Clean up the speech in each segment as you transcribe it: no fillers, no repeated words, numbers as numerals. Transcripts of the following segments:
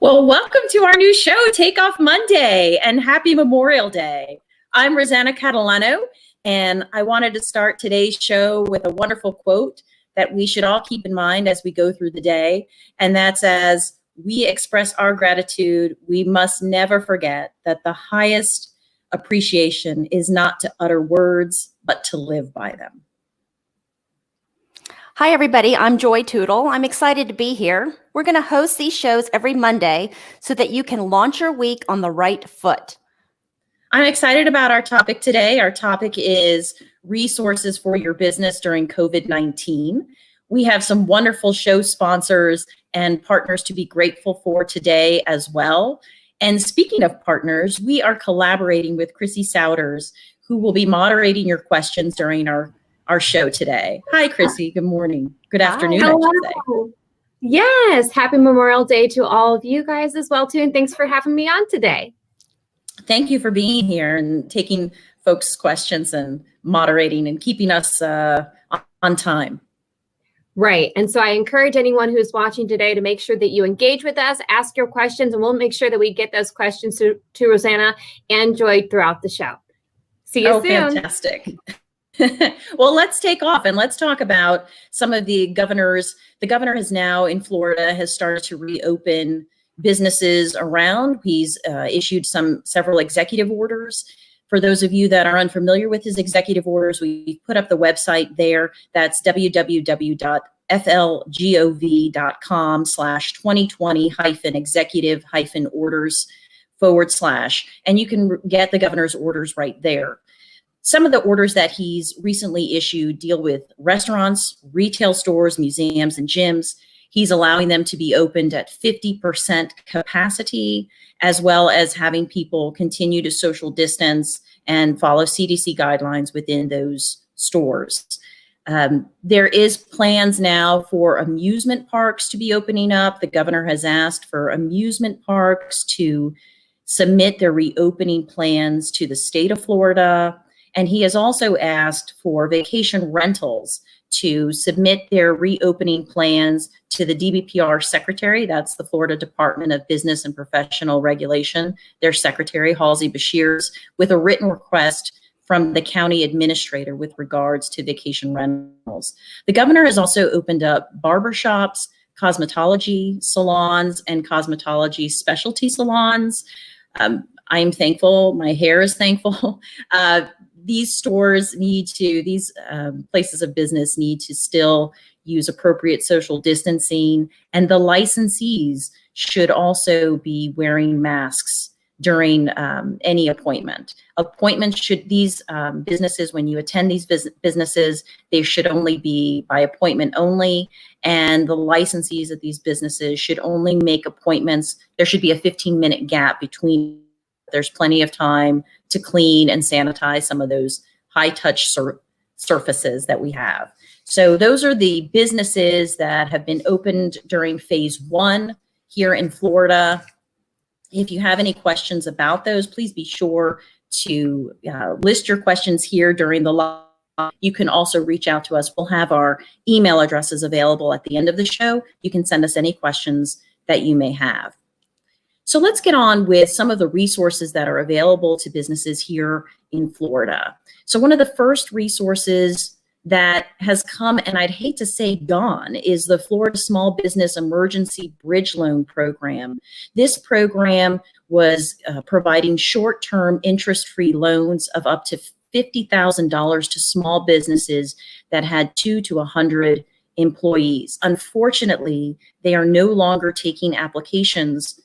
Well, welcome to our new show, Take Off Monday, and happy Memorial Day. I'm Rosanna Catalano, and I wanted to start today's show with a wonderful quote that we should all keep in mind as we go through the day. And that's, as we express our gratitude, we must never forget that the highest appreciation is not to utter words, but to live by them. Hi, everybody. I'm Joy Tootle. I'm excited to be here. We're going to host these shows every Monday so that you can launch your week on the right foot. I'm excited about our topic today. Our topic is resources for your business during COVID-19. We have some wonderful show sponsors and partners to be grateful for today as well. And speaking of partners, we are collaborating with Chrissy Souders, who will be moderating your questions during our show today. Hi, Chrissy. Good morning. Good afternoon. Hello. Yes. Happy Memorial Day to all of you guys as well, too. And thanks for having me on today. Thank you for being here and taking folks' questions and moderating and keeping us on time. Right. And so I encourage anyone who's watching today to make sure that you engage with us, ask your questions, and we'll make sure that we get those questions to Rosanna and Joy throughout the show. See you soon. Fantastic. Well, let's take off and let's talk about some of the governors. The governor has now in Florida has started to reopen businesses around. He's issued several executive orders. For those of you that are unfamiliar with his executive orders, we put up the website there. That's www.flgov.com/2020-executive-orders/, and you can get the governor's orders right there. Some of the orders that he's recently issued deal with restaurants, retail stores, museums, and gyms. He's allowing them to be opened at 50% capacity, as well as having people continue to social distance and follow CDC guidelines within those stores. There is plans now for amusement parks to be opening up. The governor has asked for amusement parks to submit their reopening plans to the state of Florida. And he has also asked for vacation rentals to submit their reopening plans to the DBPR secretary. That's the Florida Department of Business and Professional Regulation, their secretary, Halsey Bashirs, with a written request from the county administrator with regards to vacation rentals. The governor has also opened up barbershops, cosmetology salons, and cosmetology specialty salons. I am thankful. My hair is thankful. These stores these places of business need to still use appropriate social distancing, and the licensees should also be wearing masks during any appointment. These businesses, when you attend these businesses, they should only be by appointment only, and the licensees of these businesses should only make appointments. There should be a 15-minute gap between. There's plenty of time to clean and sanitize some of those high-touch surfaces that we have. So those are the businesses that have been opened during phase 1 here in Florida. If you have any questions about those, please be sure to list your questions here during the live. You can also reach out to us. We'll have our email addresses available at the end of the show. You can send us any questions that you may have. So let's get on with some of the resources that are available to businesses here in Florida. So one of the first resources that has come, and I'd hate to say gone, is the Florida Small Business Emergency Bridge Loan Program. This program was providing short-term interest-free loans of up to $50,000 to small businesses that had 2 to 100 employees. Unfortunately, they are no longer taking applications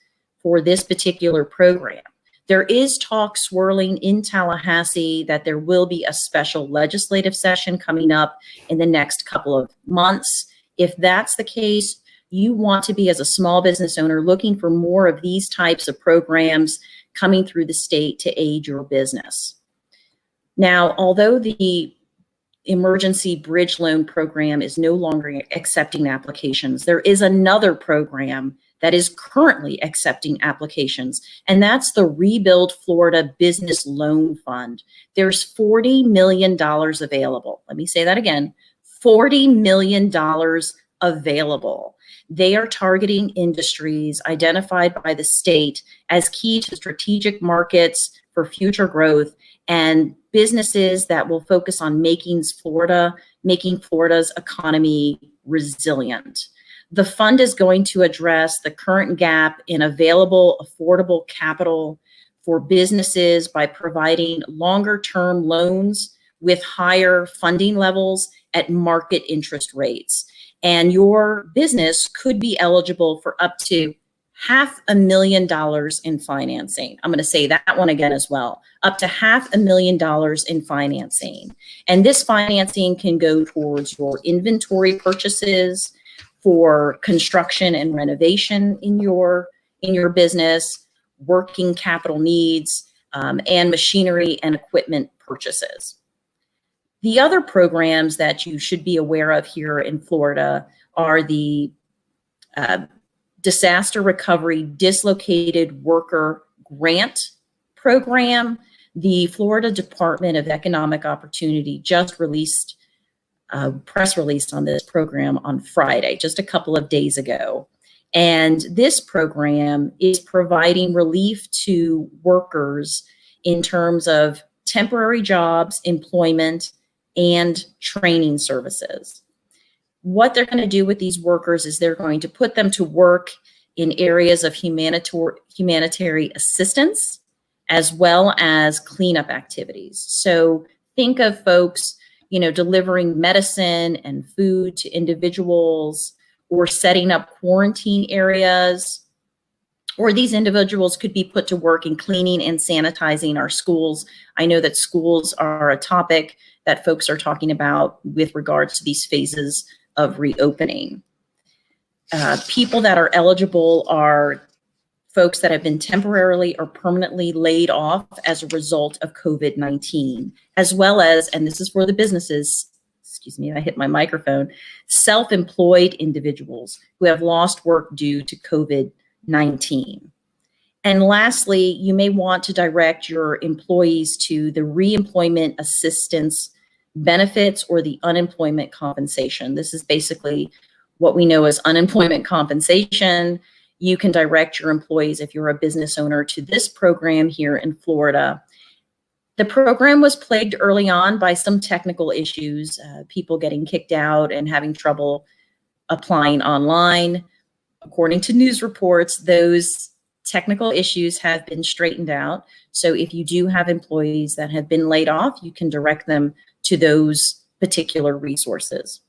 for this particular program. There is talk swirling in Tallahassee that there will be a special legislative session coming up in the next couple of months. If that's the case, you want to be, as a small business owner, looking for more of these types of programs coming through the state to aid your business. Now, although the Emergency Bridge Loan Program is no longer accepting applications, there is another program that is currently accepting applications, and that's the Rebuild Florida Business Loan Fund. There's $40 million available. Let me say that again, $40 million available. They are targeting industries identified by the state as key to strategic markets for future growth and businesses that will focus on making Florida's economy resilient. The fund is going to address the current gap in available affordable capital for businesses by providing longer-term loans with higher funding levels at market interest rates. And your business could be eligible for up to $500,000 in financing. I'm going to say that one again as well, up to $500,000 in financing. And this financing can go towards your inventory purchases, for construction and renovation in your business, working capital needs, and machinery and equipment purchases. The other programs that you should be aware of here in Florida are the Disaster Recovery Dislocated Worker Grant Program. The Florida Department of Economic Opportunity just released a press release on this program on Friday, just a couple of days ago. And this program is providing relief to workers in terms of temporary jobs, employment, and training services. What they're going to do with these workers is they're going to put them to work in areas of humanitarian assistance, as well as cleanup activities. So think of folks, delivering medicine and food to individuals, or setting up quarantine areas, or these individuals could be put to work in cleaning and sanitizing our schools. I know that schools are a topic that folks are talking about with regards to these phases of reopening. People that are eligible are folks that have been temporarily or permanently laid off as a result of COVID-19, as well as, and this is for the businesses, excuse me, I hit my microphone, self-employed individuals who have lost work due to COVID-19. And lastly, you may want to direct your employees to the Reemployment Assistance benefits or the unemployment compensation. This is basically what we know as unemployment compensation. You can direct your employees, if you're a business owner, to this program here in Florida. The program was plagued early on by some technical issues, people getting kicked out and having trouble applying online. According to news reports, those technical issues have been straightened out. So if you do have employees that have been laid off, you can direct them to those particular resources.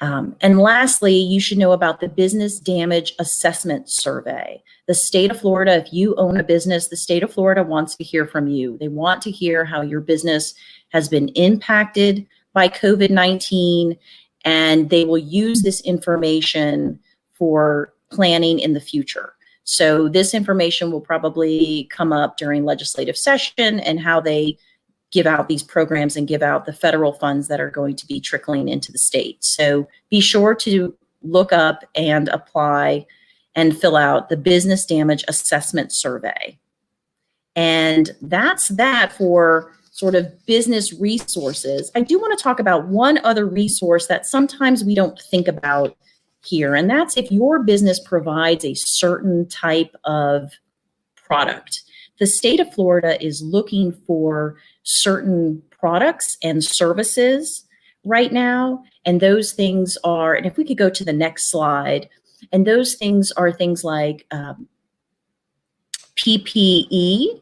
And lastly, you should know about the Business Damage Assessment Survey. The state of Florida, if you own a business, the state of Florida wants to hear from you. They want to hear how your business has been impacted by COVID-19, and they will use this information for planning in the future. So this information will probably come up during legislative session and how they give out these programs and give out the federal funds that are going to be trickling into the state. So be sure to look up and apply and fill out the Business Damage Assessment Survey. And that's that for sort of business resources. I do want to talk about one other resource that sometimes we don't think about here, and that's if your business provides a certain type of product. The state of Florida is looking for certain products and services right now, and those things are, and if we could go to the next slide, and those things are things like PPE,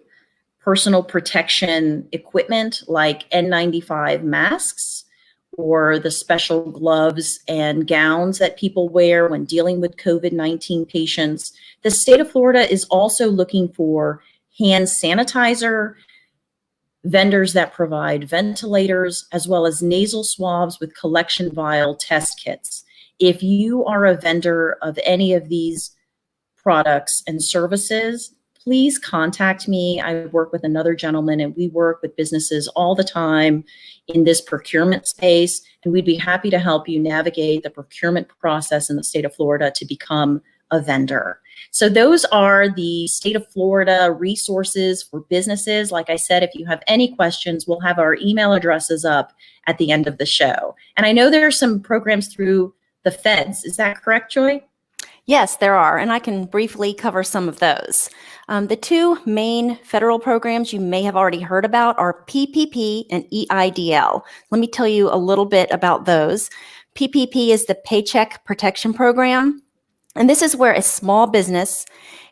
personal protection equipment like N95 masks, or the special gloves and gowns that people wear when dealing with COVID-19 patients. The state of Florida is also looking for hand sanitizer, vendors that provide ventilators, as well as nasal swabs with collection vial test kits. If you are a vendor of any of these products and services, please contact me. I work with another gentleman, and we work with businesses all the time in this procurement space, and we'd be happy to help you navigate the procurement process in the state of Florida to become a vendor. So those are the state of Florida resources for businesses. Like I said, if you have any questions, we'll have our email addresses up at the end of the show. And I know there are some programs through the feds. Is that correct, Joy? Yes, there are, and I can briefly cover some of those. The two main federal programs you may have already heard about are PPP and EIDL. Let me tell you a little bit about those. PPP is the Paycheck Protection Program, and this is where a small business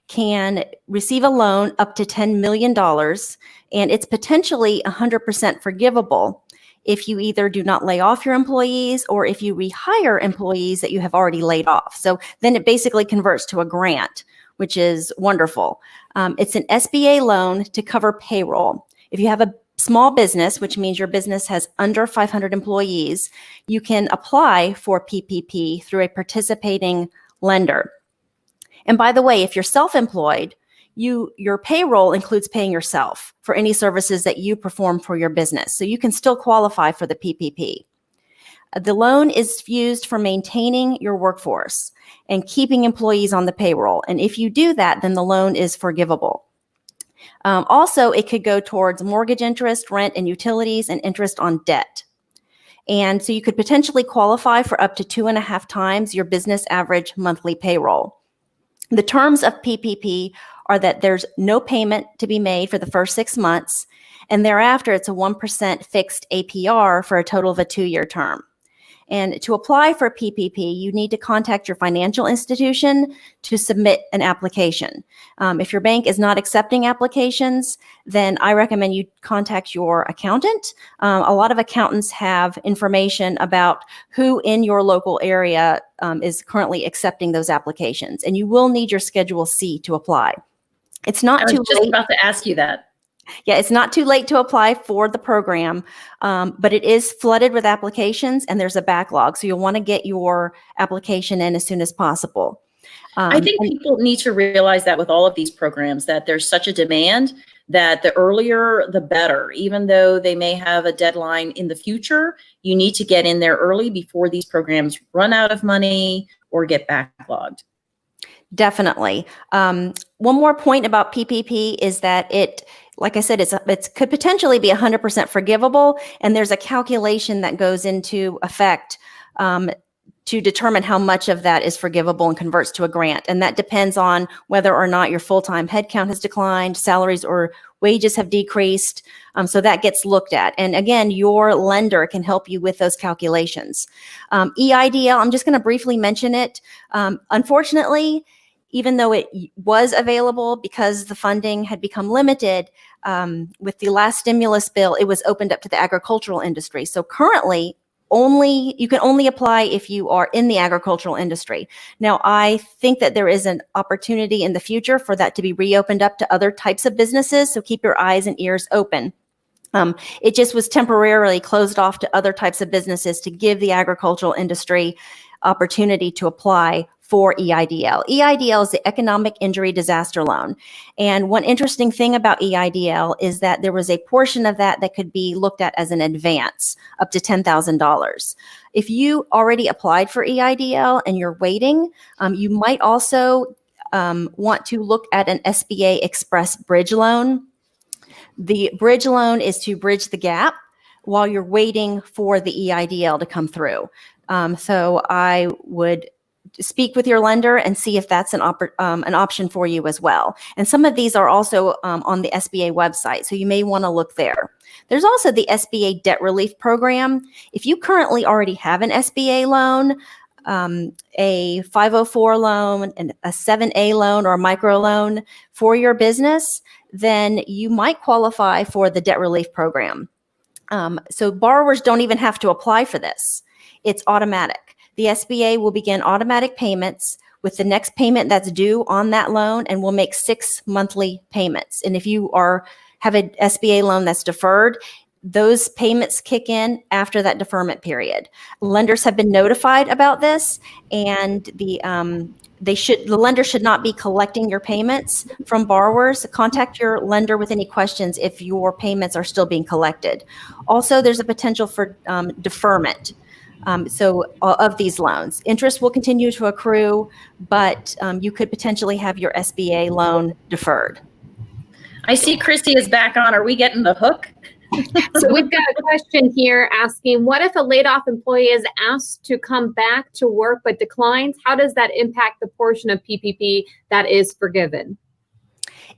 can receive a loan up to $10 million, and it's potentially 100% forgivable if you either do not lay off your employees or if you rehire employees that you have already laid off. So then it basically converts to a grant, which is wonderful. It's an SBA loan to cover payroll. If you have a small business, which means your business has under 500 employees, you can apply for PPP through a participating lender. And by the way, if you're self-employed, your payroll includes paying yourself for any services that you perform for your business. So you can still qualify for the PPP. The loan is used for maintaining your workforce and keeping employees on the payroll. And if you do that, then the loan is forgivable. Also, it could go towards mortgage interest, rent, and utilities, and interest on debt. And so you could potentially qualify for up to 2.5 times your business average monthly payroll. The terms of PPP are that there's no payment to be made for the first 6 months, and thereafter it's a 1% fixed APR for a total of a 2-year term. And to apply for PPP, you need to contact your financial institution to submit an application. If your bank is not accepting applications, then I recommend you contact your accountant. A lot of accountants have information about who in your local area is currently accepting those applications, and you will need your Schedule C to apply. It's not too late. I was just about to ask you that. Yeah, it's not too late to apply for the program, but it is flooded with applications and there's a backlog. So you'll want to get your application in as soon as possible. I think people need to realize that with all of these programs, that there's such a demand that the earlier, the better. Even though they may have a deadline in the future, you need to get in there early before these programs run out of money or get backlogged. Definitely. One more point about PPP is that like I said, it could potentially be 100% forgivable, and there's a calculation that goes into effect to determine how much of that is forgivable and converts to a grant. And that depends on whether or not your full-time headcount has declined, salaries or wages have decreased. So that gets looked at. And again, your lender can help you with those calculations. EIDL, I'm just going to briefly mention it. Unfortunately, even though it was available because the funding had become limited, with the last stimulus bill, it was opened up to the agricultural industry. So currently, you can only apply if you are in the agricultural industry. Now, I think that there is an opportunity in the future for that to be reopened up to other types of businesses. So keep your eyes and ears open. It just was temporarily closed off to other types of businesses to give the agricultural industry opportunity to apply for EIDL. EIDL is the Economic Injury Disaster Loan. And one interesting thing about EIDL is that there was a portion of that could be looked at as an advance, up to $10,000. If you already applied for EIDL and you're waiting, you might also want to look at an SBA Express Bridge Loan. The bridge loan is to bridge the gap while you're waiting for the EIDL to come through. So I would speak with your lender and see if that's an option for you as well. And some of these are also on the SBA website, so you may want to look there. There's also the SBA Debt Relief Program. If you currently already have an SBA loan, a 504 loan, and a 7A loan or a micro loan for your business, then you might qualify for the debt relief program. So borrowers don't even have to apply for this. It's automatic. The SBA will begin automatic payments with the next payment that's due on that loan, and will make 6 monthly payments. And if you have an SBA loan that's deferred, those payments kick in after that deferment period. Lenders have been notified about this, and the lender should not be collecting your payments from borrowers. Contact your lender with any questions if your payments are still being collected. Also, there's a potential for deferment. Of these loans, interest will continue to accrue, but you could potentially have your SBA loan deferred. I see Christy is back on. Are we getting the hook? So we've got a question here asking, what if a laid off employee is asked to come back to work but declines? How does that impact the portion of PPP that is forgiven?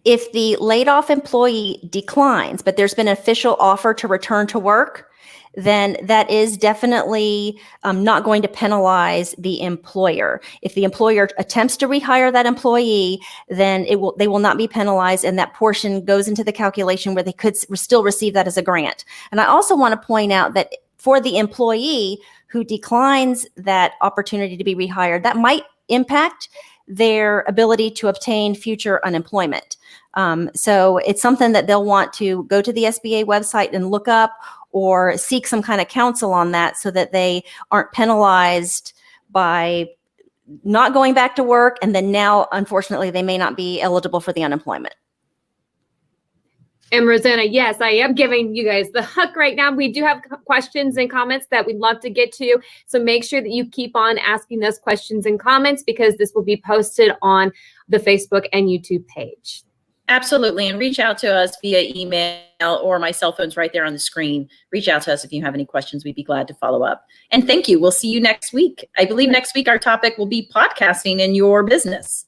If the laid off employee declines, but there's been an official offer to return to work, then that is definitely not going to penalize the employer. If the employer attempts to rehire that employee, then they will not be penalized, and that portion goes into the calculation where they could still receive that as a grant. And I also want to point out that for the employee who declines that opportunity to be rehired, that might impact their ability to obtain future unemployment. So it's something that they'll want to go to the SBA website and look up, or seek some kind of counsel on that, so that they aren't penalized by not going back to work. And then now, unfortunately, they may not be eligible for the unemployment. And Rosanna, yes, I am giving you guys the hook right now. We do have questions and comments that we'd love to get to. So make sure that you keep on asking those questions and comments, because this will be posted on the Facebook and YouTube page. Absolutely. And reach out to us via email, or my cell phone's right there on the screen. Reach out to us if you have any questions. We'd be glad to follow up. And thank you. We'll see you next week. I believe next week our topic will be podcasting in your business.